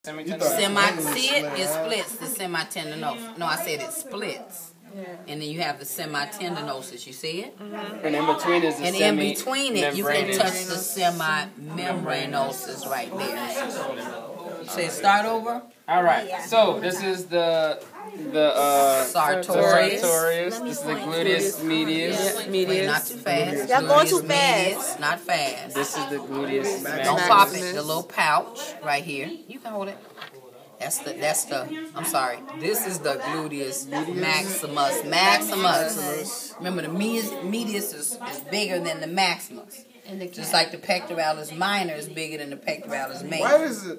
See it splits the semitendinosus. No, I said it splits. Yeah. And then you have the semitendinosus. You see it? Mm-hmm. And in between is the in between it, you can touch the semimembranosus right there. Say start over. All right. So this is the sartorius. This is the gluteus medius. Wait, not too fast. Y'all going too fast. Not fast. This is the gluteus maximus. Don't pop it. The little pouch right here. You can hold it. That's the. I'm sorry. This is the gluteus maximus. Remember, the medius is bigger than the maximus. Just like the pectoralis minor is bigger than the pectoralis major.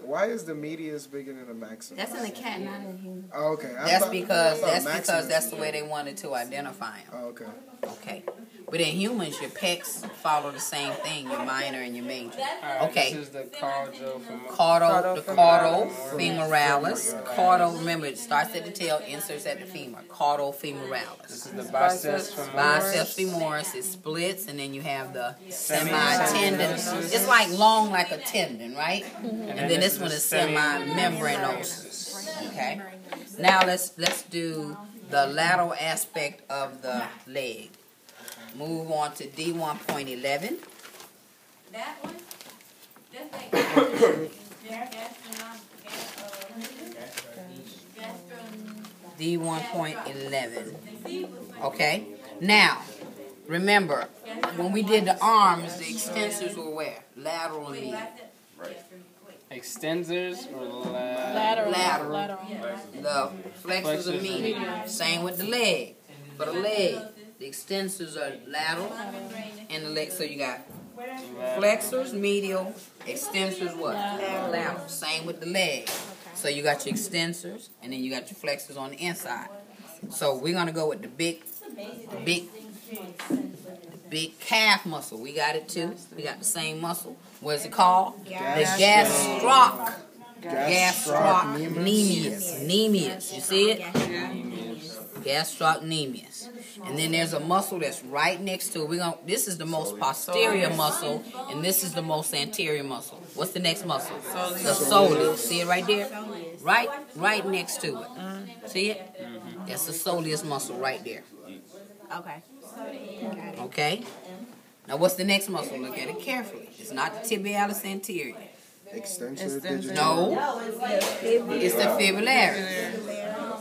Why is the medius bigger than the maximus? That's in the cat, not in human. Oh, okay. That's because that's the way they wanted to identify them. Oh, okay. Okay. But in humans, your pecs follow the same thing, your minor and your major. Okay. This is the caudal femuralis. Caudal, remember, it starts at the tail, inserts at the femur. Caudal femuralis. This is the biceps femoris. It splits, and then you have the semitendon. It's like long like a tendon, right? And then this one is semimembranosus. Okay. Now let's do the lateral aspect of the leg. Move on to D1.11. That one? D1.11. Okay. Now, remember, when we did the arms, the extensors were where? Lateral and medial. Extensors or lateral. The flexors are medial. Same with the leg. For the leg, the extensors are lateral and the leg. So you got flexors, medial, extensors what? Lateral. Same with the leg. So you got your extensors and then you got your flexors on the inside. So we're gonna go with the big calf muscle. We got it too. We got the same muscle. What is it called? The gastrocnemius. You see it? Gastrocnemius. And then there's a muscle that's right next to it. This is the most posterior muscle, and this is the most anterior muscle. What's the next muscle? The soleus. See it right there? Right next to it. See it? That's the soleus muscle right there. Okay. Okay? Now what's the next muscle? Look at it carefully. It's not the tibialis anterior. Extensor. No. It's the fibularis.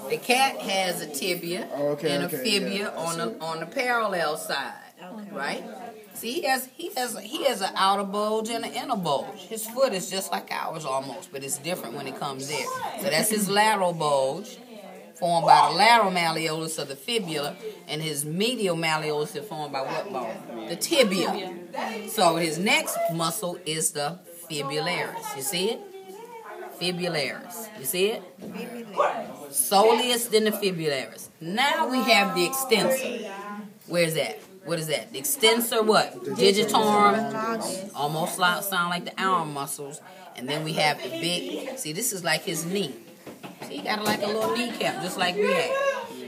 The cat has a tibia and a fibula on the parallel side, right? See, he has an outer bulge and an inner bulge. His foot is just like ours almost, but it's different when it comes there. So that's his lateral bulge, formed by the lateral malleolus of the fibula, and his medial malleolus is formed by what bone? The tibia. So his next muscle is the fibularis. You see it? Fibularis. You see it? Soleus, then the fibularis. Now we have the extensor. Where's that? What is that? The extensor, what? Digitorum. Almost sound like the arm muscles. And then we have the big. See, this is like his knee. See, he got like a little kneecap, just like we have.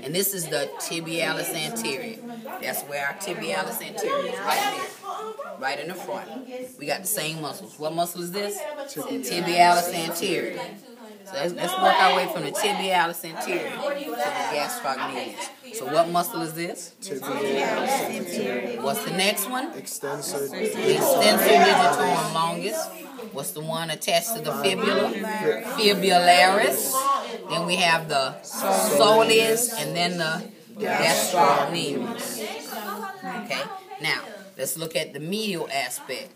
And this is the tibialis anterior. That's where our tibialis anterior is, right there. Right in the front. We got the same muscles. What muscle is this? Tibialis anterior. So let's work our way from the tibialis anterior to the gastrocnemius. So what muscle is this? Tibialis anterior. What's the next one? Extensor. The extensor digitorum longus. What's the one attached to the fibula? Fibularis. Then we have the soleus and then the gastrocnemius. Okay. Now let's look at the medial aspect.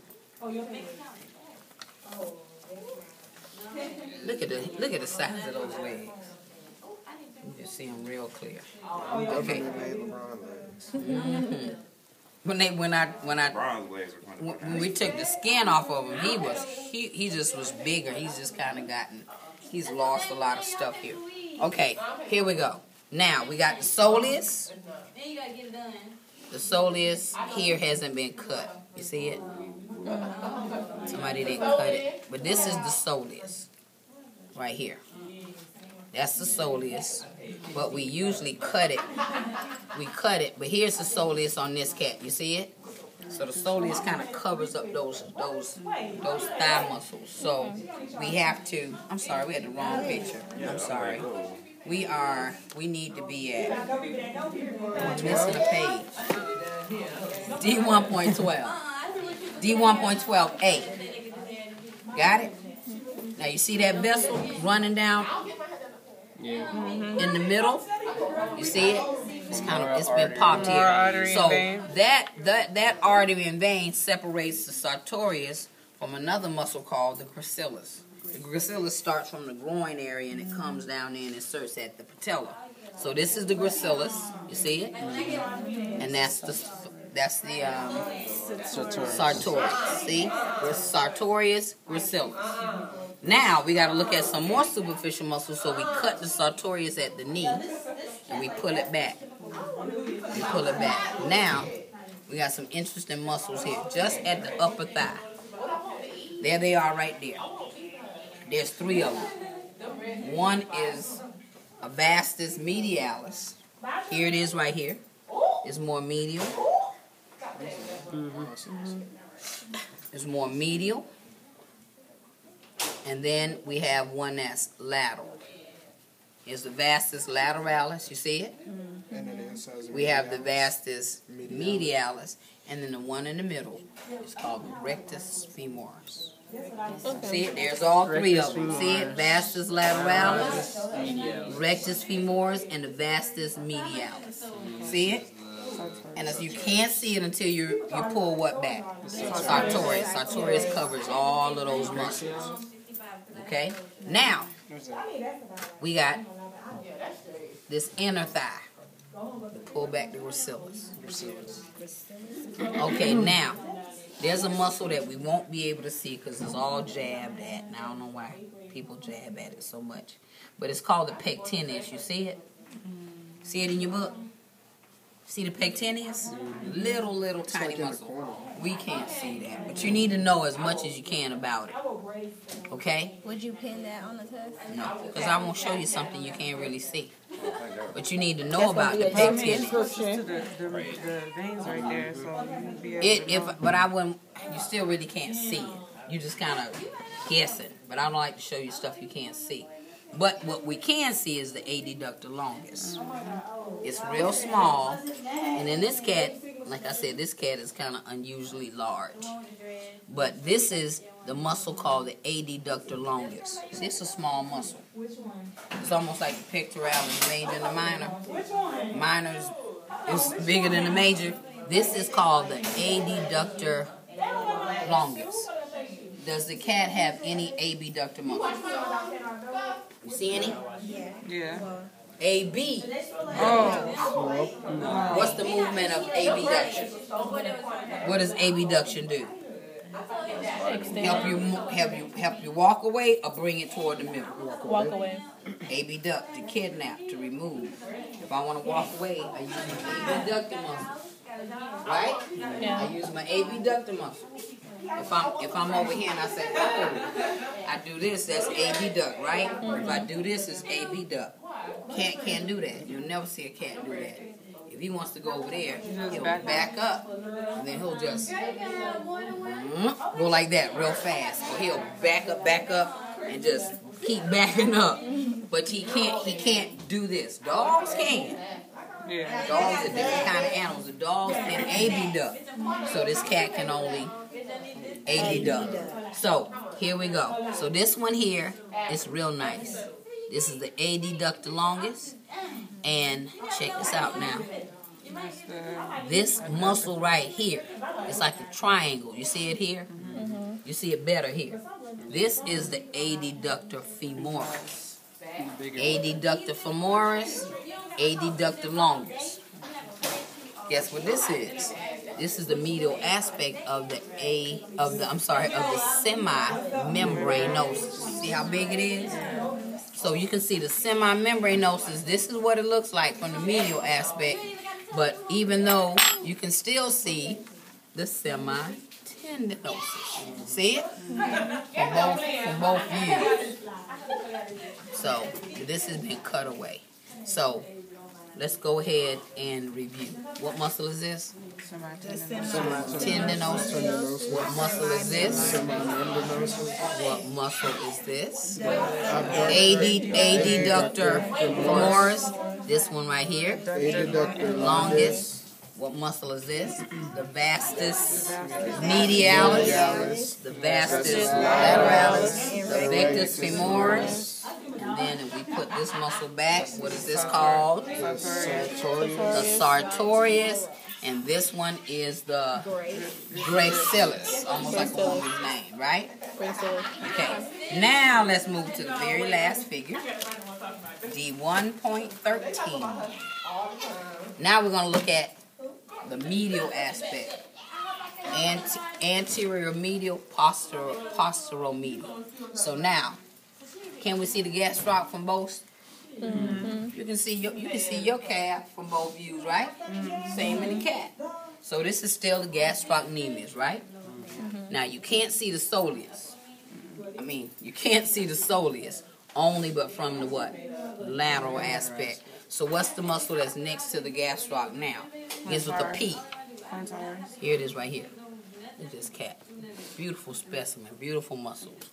Look at the size of those legs. You can see them real clear. Okay. When we took the skin off of him, he just was bigger. He's lost a lot of stuff here. Okay, here we go. Now we got the soleus. The soleus here hasn't been cut. You see it? Somebody didn't cut it. But this is the soleus. Right here. That's the soleus. But we usually cut it. We cut it. But here's the soleus on this cat. You see it? So the soleus kind of covers up those thigh muscles. So we have to. I'm sorry, we had the wrong picture. I'm sorry. We need to be at. I'm missing a page. D1.12. D1.12A. Got it? Now you see that vessel running down in the middle? You see it? It's been popped here. So that artery and vein separates the sartorius from another muscle called the gracilis. The gracilis starts from the groin area and it comes down there and inserts at the patella. So this is the gracilis. You see it? And that's the sartorius. See? Sartorius, gracilis. Now we got to look at some more superficial muscles. So we cut the sartorius at the knee and we pull it back. Now we got some interesting muscles here, just at the upper thigh. There they are, right there. There's 3 of them. One is a vastus medialis. Here it is, right here. It's more medial. It's more medial. And then we have one that's lateral. It's the vastus lateralis. You see it? We have the vastus medialis. And then the one in the middle is called the rectus femoris. See it? There's all 3 of them. See it? Vastus lateralis, rectus femoris, and the vastus medialis. See it? And as you can't see it until you pull what back? Sartorius. Sartorius covers all of those muscles. Okay? Now, we got this inner thigh. Pull back the gracilis. Okay, now, there's a muscle that we won't be able to see because it's all jabbed at. And I don't know why people jab at it so much. But it's called the pectineus. You see it? See it in your book? See the pectineus? Little tiny muscle. We can't see that. But you need to know as much as you can about it. Okay? Would you pin that on the test? No, because I won't show you something you can't really see. But you need to know about the pectineus. The veins right there, so you be able to But I wouldn't. You still really can't see it. You just kind of guessing. But I don't like to show you stuff you can't see. But what we can see is the adductor longus. It's real small, and in this cat, like I said, this cat is kind of unusually large. But this is the muscle called the adductor longus. See, it's a small muscle. It's almost like the pectoralis major and the minor. Minor is bigger than the major. This is called the adductor longus. Does the cat have any abductor muscles? You see any? Yeah. AB. Oh. What's the movement of abduction? What does abduction do? Help you walk away or bring it toward the middle? Walk away. Abduct, to kidnap, to remove. If I want to walk away, I use my abductor muscle. Right? Yeah. I use my abductor muscle. If I'm over here and I say, oh, I do this, that's abduct, right? If I do this, it's abduct. Cat can't do that. You'll never see a cat do that. If he wants to go over there, he'll back up, and then he'll just go like that real fast. Or he'll back up, and just keep backing up. But he can't do this. Dogs can. Yeah. Dogs are different kind of animals. The dogs can abduct. So this cat can only abduct. So here we go. So this one here is real nice. This is the adductor longus. And check this out now. This muscle right here, it's like a triangle. You see it here? You see it better here. This is the adductor femoris. Adductor femoris, adductor longus. Guess what this is? This is the medial aspect of the semi-membranosus. See how big it is? So you can see the semi-membranosus. This is what it looks like from the medial aspect. But even though you can still see the semi-tendinosus. See it? From both views. So this has been cut away. So let's go ahead and review. What muscle is this? Tendinosus. What muscle is this? What muscle is this? Adductor femoris. This one right here. Longest. What muscle is this? The vastus medialis, the vastus lateralis, the victus femoris. And then if we put this muscle back, what is this called? The sartorius. And this one is the gracilis, almost like a woman's name, right? Okay. Now let's move to the very last figure, D1.13. Now we're going to look at the medial aspect. Anterior medial, posteral medial. So now, can we see the gastroc from both? Mm-hmm. You can see your calf from both views, right? Mm-hmm. Same in the cat. So this is still the gastrocnemius, right? Mm-hmm. Now you can't see the soleus. You can't see the soleus only but from the what? Lateral aspect. So what's the muscle that's next to the gastroc now? Begins with a P. Here it is right here. Look at this cat. Beautiful specimen. Beautiful muscles.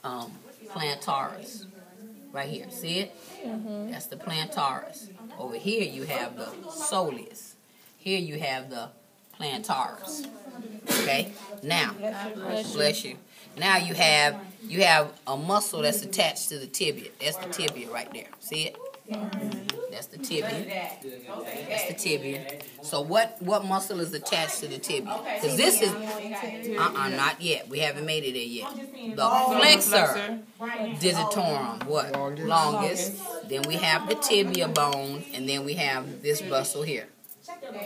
Plantaris. Right here. See it? Mm-hmm. That's the plantaris. Over here you have the soleus. Here you have the plantaris. Okay? Now, bless you. Now you have a muscle that's attached to the tibia. That's the tibia right there. See it? That's the tibia. That's the tibia. So what muscle is attached to the tibia? Because this is not yet. We haven't made it there yet. The flexor digitorum, what? Longest. Then we have the tibia bone, and then we have this muscle here.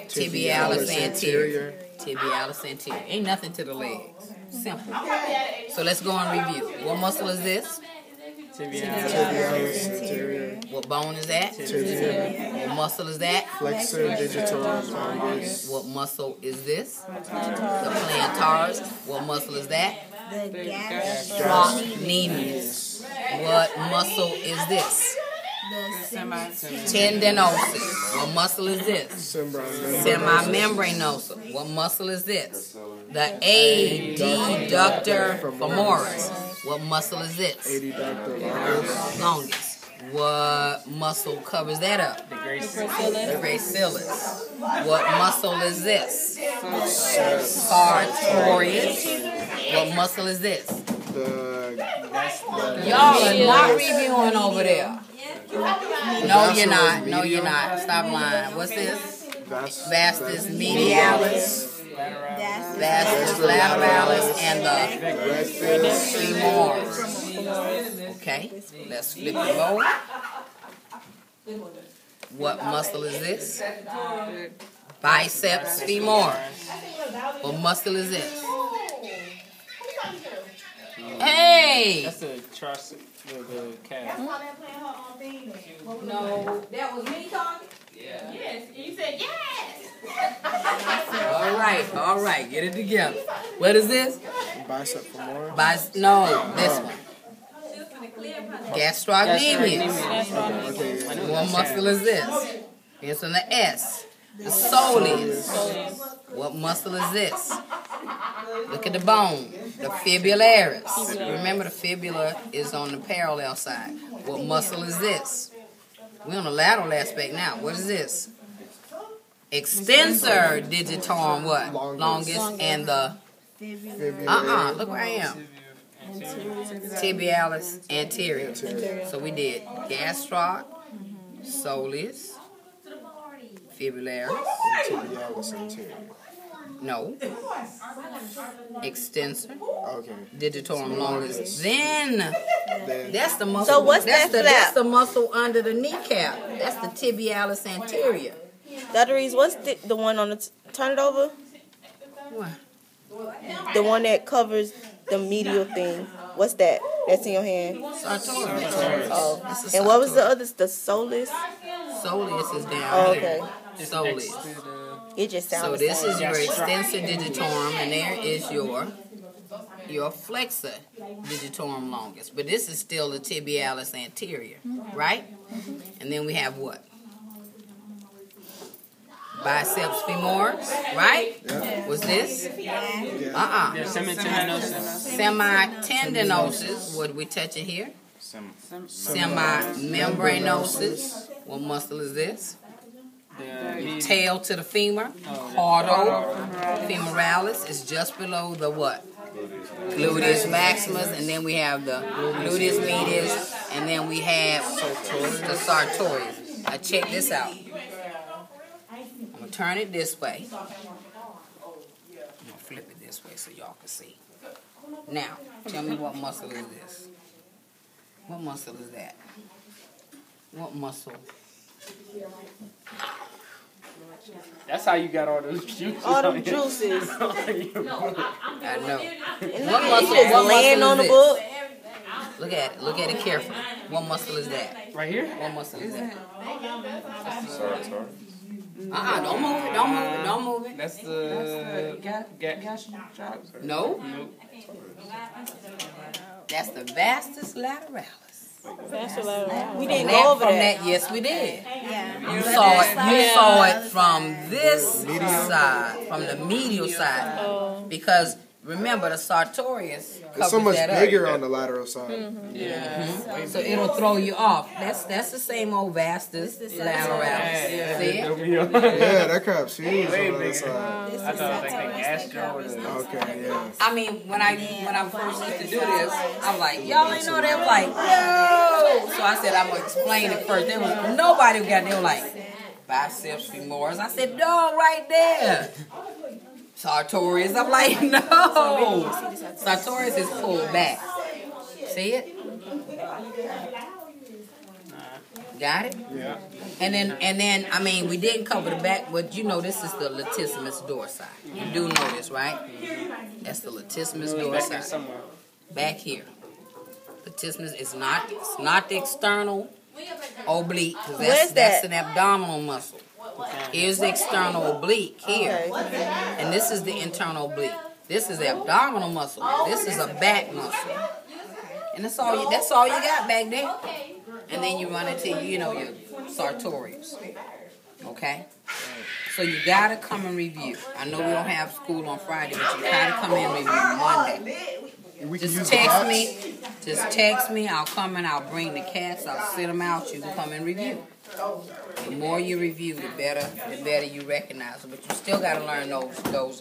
Tibialis anterior. Tibialis anterior. Ain't nothing to the legs. Simple. So let's go and review. What muscle is this? Tibialis anterior. What bone is that? Tibia. What muscle is that? Flexor digitorum longus. What muscle is this? The plantaris. What muscle is that? The Gastrocnemius. What muscle is this? Tendinosus. What muscle is this? Semimembranosus. What muscle is this? The adductor femoris. What muscle is this? Adductor Longest. What muscle covers that up? The gracilis. What muscle is this? Sartorius. What muscle is this? Y'all are not reviewing over there. No, you're not. No, you're not. Stop lying. What's this? Vastus medialis. Vastus lateralis and the femoris. Okay, let's flip it over. What muscle is this? Biceps femoris. What muscle is this? Hey! That's the calf. No, that was me talking? Yes, and you said yes. All right, get it together. What is this? Bicep femoris. No, this one. Gastrocnemius. Okay. What muscle is this? It's on the S. The soleus. What muscle is this? Look at the bone. The fibularis. Remember the fibula is on the parallel side. What muscle is this? We're on the lateral aspect now. What is this? Extensor digitorum what? Longest and the look where I am. Tibialis anterior. So we did gastroc, soleus, fibularis. Tibialis anterior. No. Extensor. Okay. Digitorum longus. Then that's the muscle. So what's that flap? That's the muscle under the kneecap. That's the tibialis anterior. Dr. Reaves, what's the one on the turn it over? What? The one that covers the medial thing. What's that? That's in your hand. Sartorius. Oh. And what was the other? The soleus? Soleus is down Oh, here. okay. Soleus. It just sounds. So this is your extensor digitorum, and there is your flexor digitorum longus. But this is still the tibialis anterior, right? And then we have what? biceps femoris, right? Yeah. What's this? Semitendinosus. What are we touching here? Semimembranosus. What muscle is this? Tail to the femur. Caudal femoralis is just below the what? Gluteus maximus, and then we have the gluteus medius, and then we have the sartorius. Now check this out. I'm gonna turn it this way. I'm gonna flip it this way so y'all can see. Now, tell me what muscle is this? What muscle is that? What muscle? That's how you got all those juices. All them juices. I know. What muscle? Just laying on the book. Look at it. Look at it carefully. What muscle is that? Right here? What muscle is that? Sorry. Don't move it. Don't move it. Don't move it. That's the No. That's the vastus lateralis. We didn't go over that. Yes, we did. Yeah. You saw it from this side, from the medial side, because remember the sartorius covers It's so much that bigger up. on the lateral side. So it'll throw you off. That's the same old vastus lateralis. See it? Yeah, that crap's huge on the other side. I thought it was like the gastro or the... Okay, yeah. I mean, when I first used to do this, I'm like, y'all ain't know that. I'm like, no. So I said I'm gonna explain it first. There was nobody who got. They were like, biceps femoris. I said, no, right there. Sartorius. I'm like, no. Sartorius is pulled back. See it? Got it? Yeah. And then, I mean, we didn't cover the back, but you know this is the latissimus dorsi. You do know this, right? That's the latissimus dorsi. Somewhere. Back here. Latissimus is not. It's not the external oblique. 'Cause that's an abdominal muscle. Here's the external oblique here, and this is the internal oblique. This is the abdominal muscle. This is a back muscle, and that's all you got back there. And then you run into your sartorius. Okay, so you gotta come and review. I know we don't have school on Friday, but you gotta come in and review Monday. Just text me. I'll come and I'll bring the cats. I'll sit them out. You can come and review. The more you review, the better you recognize them. But you still got to learn those